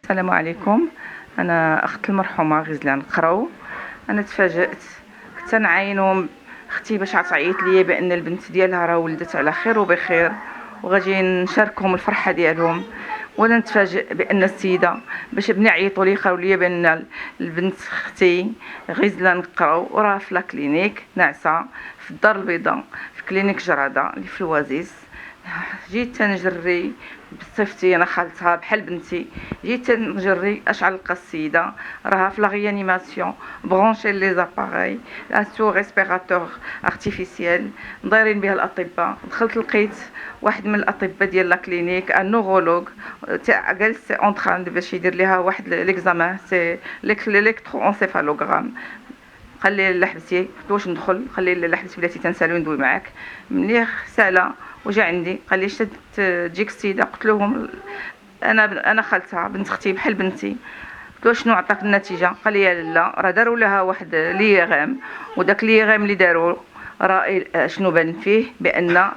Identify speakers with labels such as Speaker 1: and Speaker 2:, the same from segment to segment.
Speaker 1: السلام عليكم. انا اخت المرحومه غزلان قراو. انا تفاجأت، كنت نعاينو اختي باش عتعيط ليا بان البنت ديالها راه ولدت على خير وبخير وغادي نشاركهم الفرحه ديالهم، ولا نتفاجئ بان السيده باش بني عيطوا لي قالوا لي بان البنت اختي غزلان قراو وراه في لاكلينيك ناعسه في الدار البيضاء في كلينيك جراده اللي في الوازيس. جيت تنجري بصفتي انا خالتها بحال بنتي، جيت تنجري اش علقى السيده راها في لا ريانيماسيون برونشي لي زاباغاي سو ريسبيراتور ارتيفيسيال دايرين بها الاطباء. دخلت لقيت واحد من الاطباء ديال لا كلينيك ان نورولوج جالس اون تران باش يدير ليها واحد ليكزامان سي الكترو انسيفالوغرام. قال لي لا حبسي، قلت واش ندخل؟ قال لي لا حبسي بلاتي تنسالو ندوي معاك. ملي سالا وجا عندي قال لي شد تجيك السيده، قلت لهم انا خالتها بنت اختي بحال بنتي. قلت له شنو عطاك النتيجه؟ قال لي لا راه داروا لها واحد ليغام، وداك ليغام اللي داروا راه شنو بان فيه بان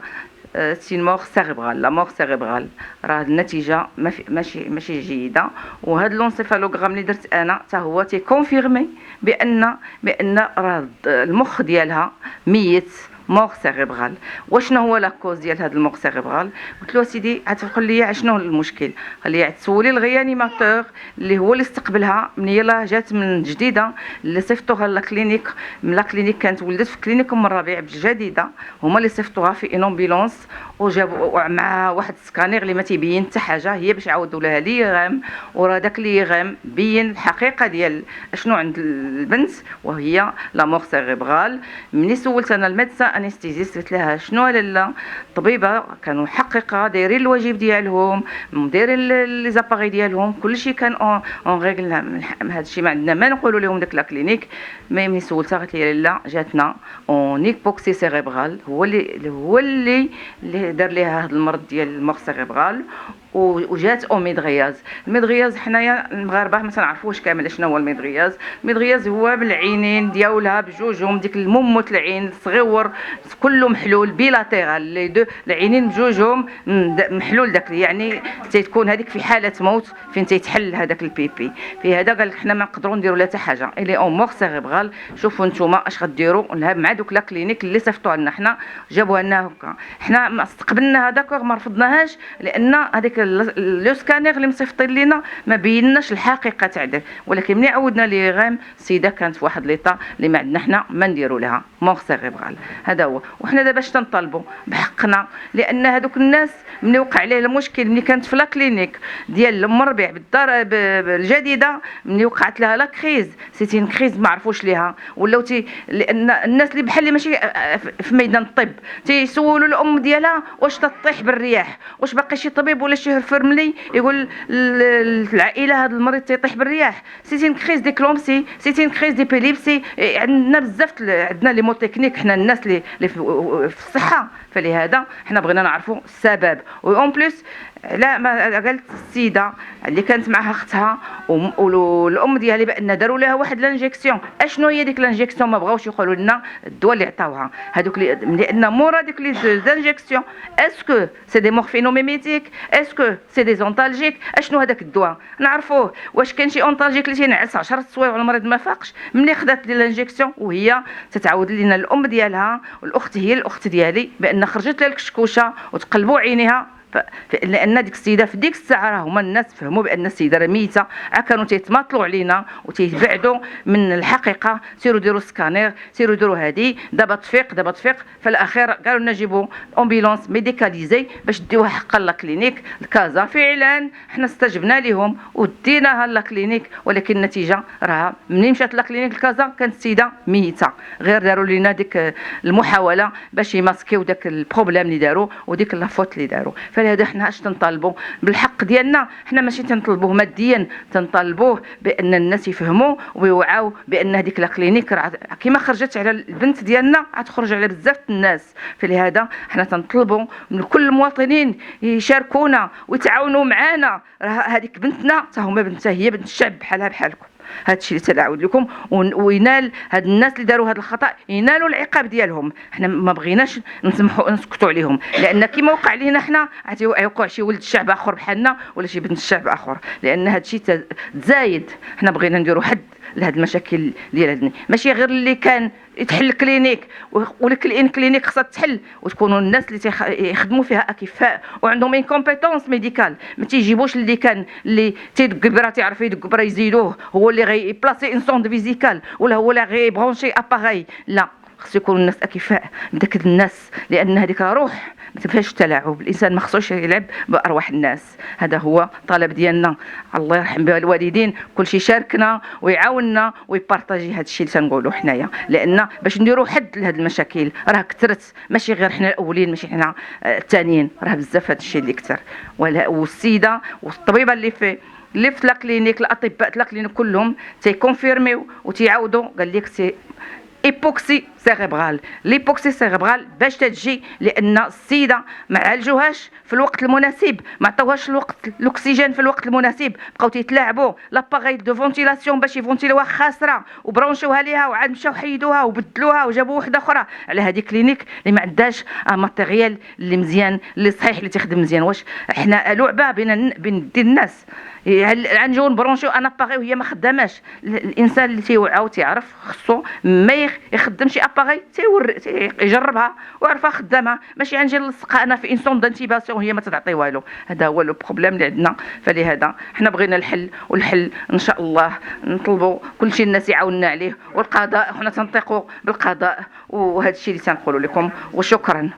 Speaker 1: سي مور سيريبرال، لا مور سيريبرال. راه النتيجه ماشي جيده، وهذا لونسيفالوغرام اللي درت انا حتى هو تي كونفيرمي بان راه المخ ديالها ميت مور سيريبرال. وشنو هو لا كوز ديال هذا المور سيريبرال؟ قلت له سيدي عتقول لي شنو المشكل؟ قال لي تسولي الغيانيماتور اللي هو اللي استقبلها من يلا جات من جديده اللي صيفطوها لا كلينيك. من لا كلينيك كانت ولدت في كلينيك ام الربيع بالجديده، هما اللي صيفطوها في ان امبيلونس وجابوا معها واحد السكانير اللي ما تيبين حتى حاجه، هي باش يعاودوا لها ليغام. وراه داك ليغام بين الحقيقه ديال اشنو عند البنت وهي لا مور سيريبرال. ملي سولت انا الميدسان انستيزيست قلت لها شنو لاله الطبيبه كانوا حقيقه دايرين الواجب ديالهم، دايرين لي زاباري ديالهم، كلشي كان اون ريغل. هذا الشيء ما عندنا ما نقولوا لهم داك لا كلينيك. ملي سولتها قالت لي لا جاتنا اون ايبوكسي سيريبرال، هو اللي دار ليها هذا المرض ديال المخ سيريبرال، وجات او ميدغياز. الميدغياز حنايا المغاربه ما تنعرفوش كامل شنو هو الميدغياز. الميدغياز هو بالعينين ديالها بجوجهم، ديك المموت العين صغيور كله محلول بيلاتيرال لي دو العينين بجوجهم محلول داك، يعني تتكون هذيك في حاله موت فين تيتحل هذاك البيبي. في هذا قال لك حنا ما نقدروا نديروا لا حتى حاجه الي اون مور سيريبرال. شوفوا نتوما اش غديروا مع دوك لا كلينيك اللي صيفطوها لنا حنا جابوها لنا هكا. حنا ما استقبلنا هذاك ما رفضناهاش لان هذيك لو سكانير اللي مصيفطين لينا ما بيناش الحقيقه تاع داك. ولكن ملي عودنا لي غام السيده كانت في واحد ليطا اللي ما عندنا حنا ما نديروا لها مور سيريبرال. هذا هو. وحنا دابا باش تنطالبوا بحقنا، لان هذوك الناس ملي وقع عليه المشكل ملي كانت في لا كلينيك ديال ام الربيع بالدار الجديده، ملي وقعت لها لا كريز سيتين كريز ما عرفوش ليها ولاو لان الناس اللي بحال اللي ماشي في ميدان الطب تيسولوا الام ديالها واش تطيح بالرياح، واش باقي شي طبيب ولا شي فرملي يقول العائله هذا المريض تيطيح بالرياح. سيتين كريز ديكلومسي، سيتين كريز ديبيليبسي. عندنا بزاف عندنا لي موتيكنيك حنا الناس اللي في الصحه، فلهذا حنا بغينا نعرفوا السبب. اون بليس لا ما قالت السيده اللي كانت معها اختها والام ديالها بان داروا لها واحد لانجيكسيون. اشنو هي ديك لانجيكسيون؟ ما بغاوش يقولوا لنا الدواء اللي عطاوها هذوك لان مورا ديك لي زانجيكسيون اسكو سي دي مورفينوميميتيك، اسكو سي دي زونتالجيك، اشنو هذاك الدواء نعرفوه. واش كان شي اونتالجيك اللي تينعس 10 سوايع والمريض ما فاقش؟ ملي خدات لي لانجيكسيون وهي تتعاود لنا الام ديالها والاخت هي الاخت ديالي بان خرجت لها الكشكوشه وتقلبوا عينيها، لان ديك السيده في ديك الساعه راه هما الناس فهموا بان السيده راه ميته، كانوا تيتماطلوا علينا وتيبعدوا من الحقيقه. سيروا ديروا سكانير، سيروا ديروا هذه دابا تفيق دابا تفيق. في الاخير قالوا لنا جيبوا امبيلونس ميديكاليزي باش ديوها حقا لا كلينيك الكازا. فعلا حنا استجبنا لهم وديناها لا كلينيك، ولكن النتيجه راه منين مشات لا كلينيك الكازا كانت السيده ميته، غير داروا لنا ديك المحاوله باش يماسكيو داك البروبليم اللي داروا وديك لافوت اللي داروا. فلهذا حنا اش تنطالبوا بالحق ديالنا؟ حنا ماشي تنطلبوه ماديا، تنطالبوه بان الناس يفهموا ويوعوا بان هذيك لا كلينيك كيما خرجت على البنت ديالنا غتخرج على بزاف الناس. فلهذا حنا تنطلبوا من كل المواطنين يشاركونا ويتعاونوا معنا. راه هذيك بنتنا حتى هما بنتها هي بنت الشعب بحالها بحالكم. هذا الشيء اللي تنعاود لكم، وينال هاد الناس اللي داروا هذا الخطا ينالوا العقاب ديالهم. حنا ما بغيناش نسكتوا عليهم، لان كما وقع لينا حنا يوقع شي ولد الشعب اخر بحالنا ولا شي بنت الشعب اخر، لان هذا الشيء تزايد. حنا بغينا نديروا حد لهاد المشاكل ديال هادني، ماشي غير اللي كان يتحل كلينيك، ولك كلينيك خصها تحل وتكونوا الناس اللي يخدموا فيها اكفاء وعندهم ان كومبيتونس ميديكال. ما تيجيبوش اللي كان اللي تيدق برا تعرف يدق برا يزيدوه هو اللي غيبلاصي ان سوند فيزيكال ولا هو اللي غيبرونشي اباغي. لا، خصو يكونوا الناس اكفاء بداك الناس، لان هذيك روح ما تفهمش التلاعب. الانسان ما خصوش يلعب بارواح الناس. هذا هو الطلب ديالنا. الله يرحم بها الوالدين كلشي شاركنا ويعاوننا ويبارطاجي هذا الشيء اللي تنقولوا حنايا، لان باش نديروا حد لهذه المشاكل راه كثرت، ماشي غير حنا الاولين ماشي حنا الثانيين، راه بزاف هذا الشيء اللي كثر. والسيده والطبيبه اللي في لا كلينيك، الاطباء لا كلينيك كلهم تيكونفيرميو وتيعاودوا قال لك سي ايبوكسي سيريبرال. ليبوكسي سيريبرال باش تجي لان السيده ما عالجوهاش في الوقت المناسب، ما عطاوهاش الوقت الاكسجين في الوقت المناسب، بقاو تيتلاعبوا لاباغي دو فونتيلاسيون باش يفونتيلوها خاسره وبرونشوها ليها وعاد مشاو حيدوها وبدلوها وجابوا وحده اخرى على هذه كلينيك اللي ما عندهاش ماتيريال اللي مزيان اللي صحيح اللي تخدم مزيان. واش احنا لعبه بين الناس نجيو نبرونشيو انا باغي وهي ما خداماش؟ الانسان اللي تيوعى وتيعرف خصو ما يخدمش اباغي يجربها ويعرفها خدامها، ماشي غنجي نلصقها انا في انسون دانتيباسيون وهي ما تعطي والو. هذا هو لو بروبليم اللي عندنا. فلهذا حنا بغينا الحل، والحل ان شاء الله نطلبوا كلشي الناس يعاوننا عليه، والقضاء حنا تنطيقوا بالقضاء. وهذا الشيء اللي تنقولوا لكم، وشكرا.